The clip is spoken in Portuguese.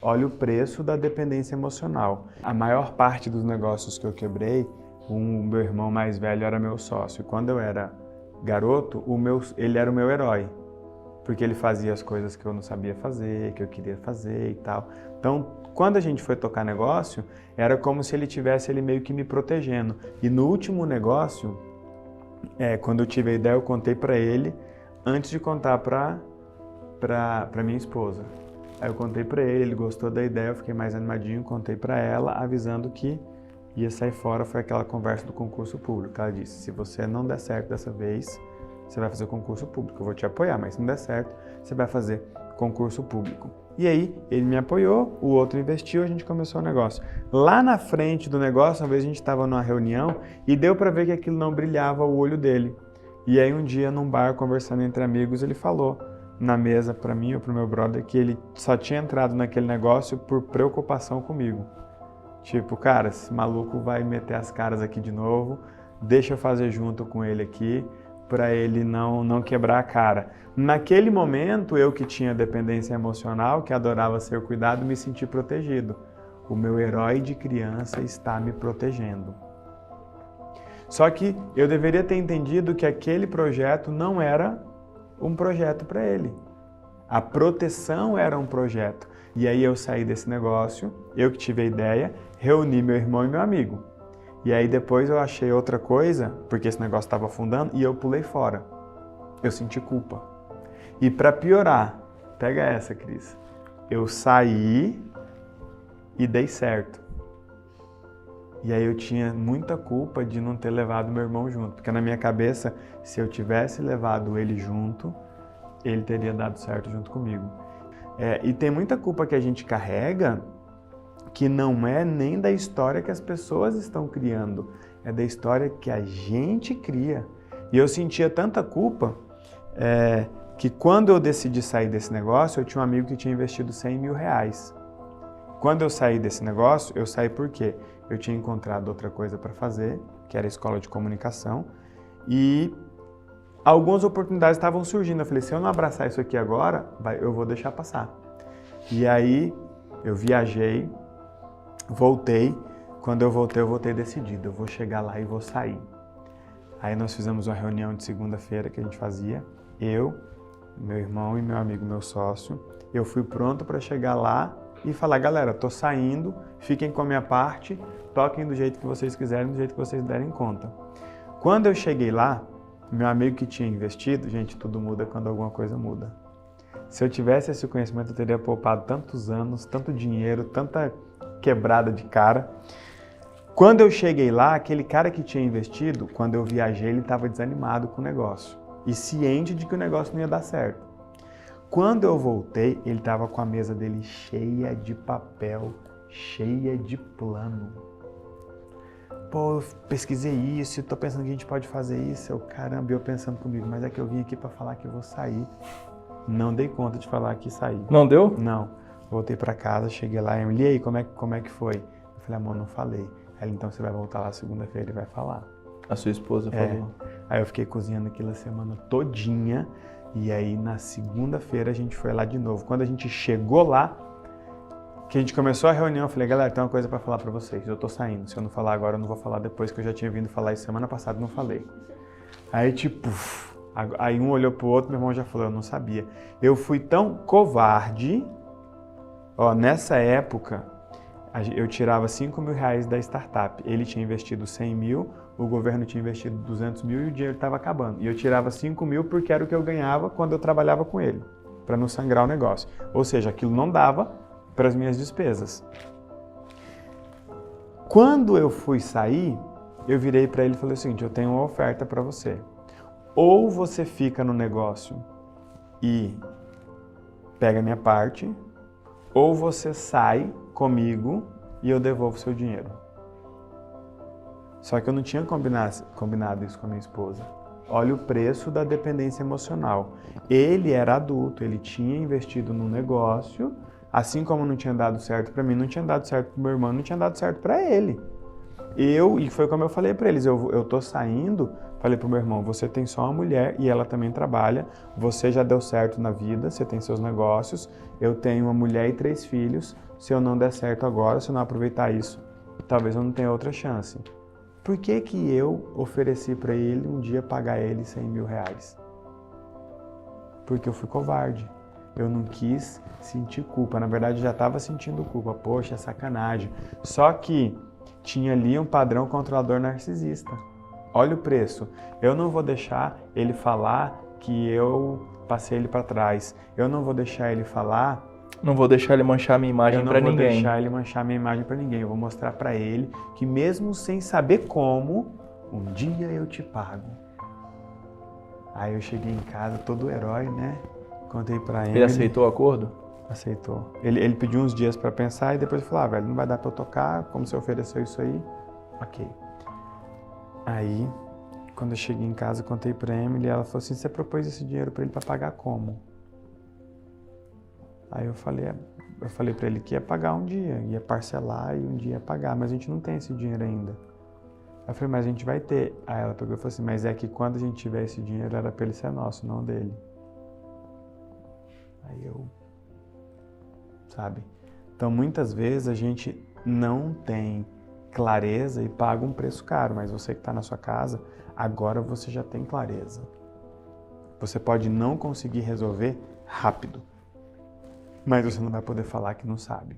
Olha o preço da dependência emocional. A maior parte dos negócios que eu quebrei, o meu irmão mais velho era meu sócio. Quando eu era garoto, ele era o meu herói, porque ele fazia as coisas que eu não sabia fazer, que eu queria fazer e tal. Então, quando a gente foi tocar negócio, era como se ele tivesse ele meio que me protegendo. E no último negócio, quando eu tive a ideia, eu contei para ele antes de contar para minha esposa. Aí eu contei para ele gostou da ideia, eu fiquei mais animadinho, contei para ela, avisando que ia sair fora. Foi aquela conversa do concurso público. Ela disse, se você não der certo dessa vez, você vai fazer concurso público. Eu vou te apoiar, mas se não der certo, você vai fazer concurso público. E aí, ele me apoiou, o outro investiu, a gente começou o negócio. Lá na frente do negócio, uma vez a gente estava numa reunião e deu para ver que aquilo não brilhava o olho dele. E aí um dia, num bar, conversando entre amigos, ele falou na mesa para mim ou para o meu brother que ele só tinha entrado naquele negócio por preocupação comigo. Tipo, cara, esse maluco vai meter as caras aqui de novo, deixa eu fazer junto com ele aqui para ele não quebrar a cara. Naquele momento, eu que tinha dependência emocional, que adorava ser cuidado, me senti protegido. O meu herói de criança está me protegendo. Só que eu deveria ter entendido que aquele projeto não era um projeto para ele. A proteção era um projeto. E aí eu saí desse negócio, eu que tive a ideia, reuni meu irmão e meu amigo. E aí depois eu achei outra coisa, porque esse negócio estava afundando, e eu pulei fora. Eu senti culpa. E para piorar, pega essa, Cris, eu saí e dei certo. E aí eu tinha muita culpa de não ter levado meu irmão junto, porque na minha cabeça, se eu tivesse levado ele junto, ele teria dado certo junto comigo. E tem muita culpa que a gente carrega que não é nem da história que as pessoas estão criando, é da história que a gente cria. E eu sentia tanta culpa que quando eu decidi sair desse negócio, eu tinha um amigo que tinha investido 100 mil reais. Quando eu saí desse negócio, eu saí por quê? Eu tinha encontrado outra coisa para fazer, que era a escola de comunicação, e algumas oportunidades estavam surgindo. Eu falei, se eu não abraçar isso aqui agora, eu vou deixar passar. E aí eu viajei, voltei. Quando eu voltei decidido, eu vou chegar lá e vou sair. Aí nós fizemos uma reunião de segunda-feira que a gente fazia, eu, meu irmão e meu amigo, meu sócio. Eu fui pronto para chegar lá e falar, galera, tô saindo, fiquem com a minha parte, toquem do jeito que vocês quiserem, do jeito que vocês derem conta. Quando eu cheguei lá, meu amigo que tinha investido, gente, tudo muda quando alguma coisa muda. Se eu tivesse esse conhecimento, eu teria poupado tantos anos, tanto dinheiro, tanta quebrada de cara. Quando eu cheguei lá, aquele cara que tinha investido, quando eu viajei, ele estava desanimado com o negócio e ciente de que o negócio não ia dar certo. Quando eu voltei, ele estava com a mesa dele cheia de papel, cheia de plano. Pô, eu pesquisei isso, tô pensando que a gente pode fazer isso. Caramba, eu pensando comigo, mas é que eu vim aqui para falar que eu vou sair. Não dei conta de falar que saí. Não deu? Não. Voltei para casa, cheguei lá, e aí, como é que foi? Eu falei, amor, não falei. Aí, então você vai voltar lá segunda-feira e vai falar. A sua esposa falou. Aí eu fiquei cozinhando aquilo a semana todinha. E aí na segunda-feira a gente foi lá de novo. Quando a gente chegou lá, que a gente começou a reunião, eu falei, galera, tem uma coisa para falar para vocês. Eu tô saindo. Se eu não falar agora, eu não vou falar depois, que eu já tinha vindo falar isso semana passada e não falei. Aí tipo, aí um olhou pro outro, meu irmão já falou, eu não sabia. Eu fui tão covarde, nessa época, eu tirava 5 mil reais da startup. Ele tinha investido 100 mil, o governo tinha investido 200 mil e o dinheiro estava acabando. E eu tirava 5 mil porque era o que eu ganhava quando eu trabalhava com ele, para não sangrar o negócio. Ou seja, aquilo não dava para as minhas despesas. Quando eu fui sair, eu virei para ele e falei o seguinte, eu tenho uma oferta para você. Ou você fica no negócio e pega a minha parte, ou você sai comigo e eu devolvo o seu dinheiro. Só que eu não tinha combinado isso com a minha esposa. Olha o preço da dependência emocional. Ele era adulto, ele tinha investido no negócio, assim como não tinha dado certo para mim, não tinha dado certo para o meu irmão, não tinha dado certo para ele. E foi como eu falei para eles, eu tô saindo, falei pro meu irmão, você tem só uma mulher e ela também trabalha, você já deu certo na vida, você tem seus negócios, eu tenho uma mulher e 3 filhos, se eu não der certo agora, se eu não aproveitar isso, talvez eu não tenha outra chance. Por que que eu ofereci para ele um dia pagar ele 100 mil reais? Porque eu fui covarde. Eu não quis sentir culpa. Na verdade, eu já estava sentindo culpa. Poxa, é sacanagem. Só que tinha ali um padrão controlador narcisista. Olha o preço. Eu não vou deixar ele falar que eu passei ele para trás. Eu não vou deixar ele falar... Não vou deixar ele manchar minha imagem para ninguém. Eu não vou deixar ele manchar minha imagem para ninguém. Eu vou mostrar para ele que mesmo sem saber como, um dia eu te pago. Aí eu cheguei em casa todo herói, né? Contei pra ele. Ele aceitou o acordo? Aceitou. Ele pediu uns dias pra pensar e depois falou, velho, não vai dar pra eu tocar, como você ofereceu isso aí? Ok. Aí, quando eu cheguei em casa, contei pra Emily e ela falou assim, você propôs esse dinheiro pra ele pra pagar como? Aí eu falei pra ele que ia pagar um dia, ia parcelar e um dia ia pagar, mas a gente não tem esse dinheiro ainda. Eu falei, mas a gente vai ter. Aí ela pegou e falou assim, mas é que quando a gente tiver esse dinheiro era pra ele ser nosso, não dele. Aí eu, sabe? Então muitas vezes a gente não tem clareza e paga um preço caro, mas você que está na sua casa, agora você já tem clareza. Você pode não conseguir resolver rápido, mas você não vai poder falar que não sabe.